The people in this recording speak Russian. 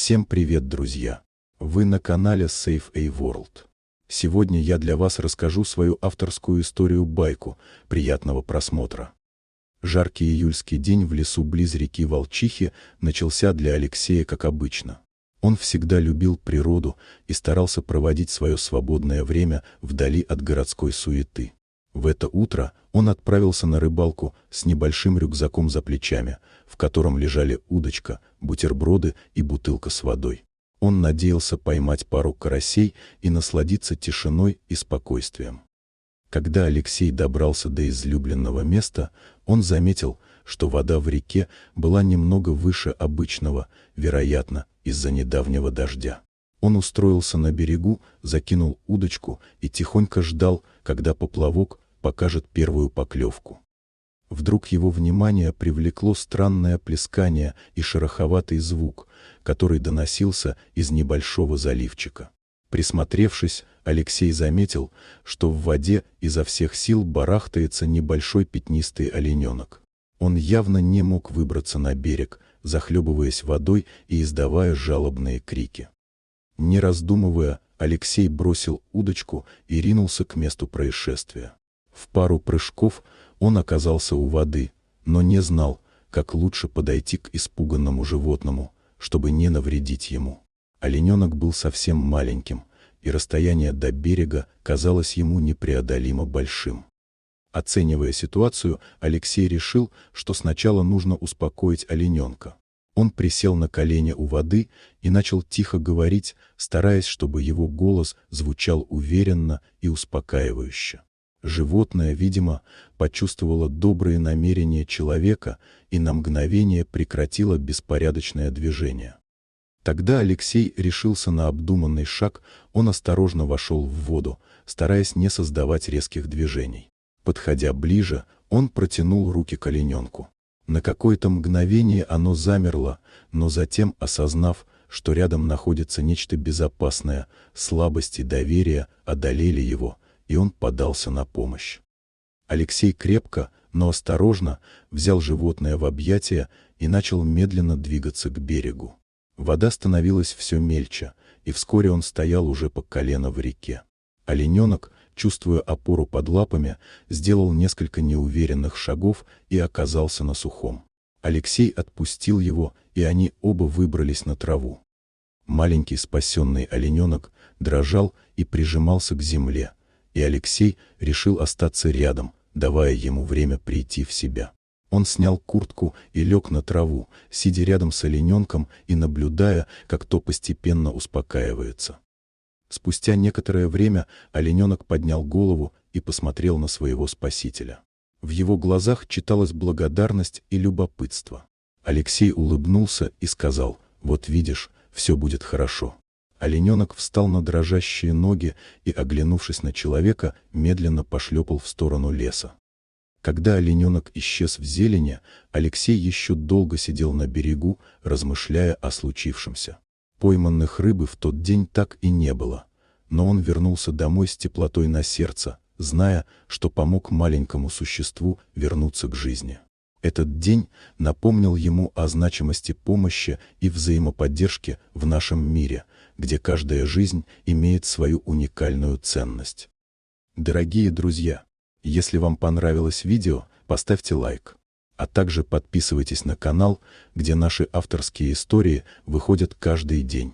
Всем привет, друзья! Вы на канале Save a World. Сегодня я для вас расскажу свою авторскую историю-байку. Приятного просмотра. Жаркий июльский день в лесу близ реки Волчихи начался для Алексея как обычно. Он всегда любил природу и старался проводить свое свободное время вдали от городской суеты. В это утро он отправился на рыбалку с небольшим рюкзаком за плечами, в котором лежали удочка, бутерброды и бутылка с водой. Он надеялся поймать пару карасей и насладиться тишиной и спокойствием. Когда Алексей добрался до излюбленного места, он заметил, что вода в реке была немного выше обычного, вероятно, из-за недавнего дождя. Он устроился на берегу, закинул удочку и тихонько ждал, когда поплавок покажет первую поклевку. Вдруг его внимание привлекло странное плескание и шероховатый звук, который доносился из небольшого заливчика. Присмотревшись, Алексей заметил, что в воде изо всех сил барахтается небольшой пятнистый олененок. Он явно не мог выбраться на берег, захлебываясь водой и издавая жалобные крики. Не раздумывая, Алексей бросил удочку и ринулся к месту происшествия. В пару прыжков он оказался у воды, но не знал, как лучше подойти к испуганному животному, чтобы не навредить ему. Олененок был совсем маленьким, и расстояние до берега казалось ему непреодолимо большим. Оценивая ситуацию, Алексей решил, что сначала нужно успокоить олененка. Он присел на колени у воды и начал тихо говорить, стараясь, чтобы его голос звучал уверенно и успокаивающе. Животное, видимо, почувствовало добрые намерения человека и на мгновение прекратило беспорядочное движение. Тогда Алексей решился на обдуманный шаг, он осторожно вошел в воду, стараясь не создавать резких движений. Подходя ближе, он протянул руки к олененку. На какое-то мгновение оно замерло, но затем, осознав, что рядом находится нечто безопасное, слабость и доверие одолели его, и он подался на помощь. Алексей крепко, но осторожно взял животное в объятия и начал медленно двигаться к берегу. Вода становилась все мельче, и вскоре он стоял уже по колено в реке. Олененок, чувствуя опору под лапами, сделал несколько неуверенных шагов и оказался на сухом. Алексей отпустил его, и они оба выбрались на траву. Маленький спасенный олененок дрожал и прижимался к земле, и Алексей решил остаться рядом, давая ему время прийти в себя. Он снял куртку и лег на траву, сидя рядом с олененком и наблюдая, как то постепенно успокаивается. Спустя некоторое время олененок поднял голову и посмотрел на своего спасителя. В его глазах читалась благодарность и любопытство. Алексей улыбнулся и сказал: «Вот видишь, все будет хорошо». Олененок встал на дрожащие ноги и, оглянувшись на человека, медленно пошлепал в сторону леса. Когда олененок исчез в зелени, Алексей еще долго сидел на берегу, размышляя о случившемся. Пойманных рыбы в тот день так и не было, но он вернулся домой с теплотой на сердце, зная, что помог маленькому существу вернуться к жизни. Этот день напомнил ему о значимости помощи и взаимоподдержки в нашем мире, где каждая жизнь имеет свою уникальную ценность. Дорогие друзья, если вам понравилось видео, поставьте лайк, а также подписывайтесь на канал, где наши авторские истории выходят каждый день.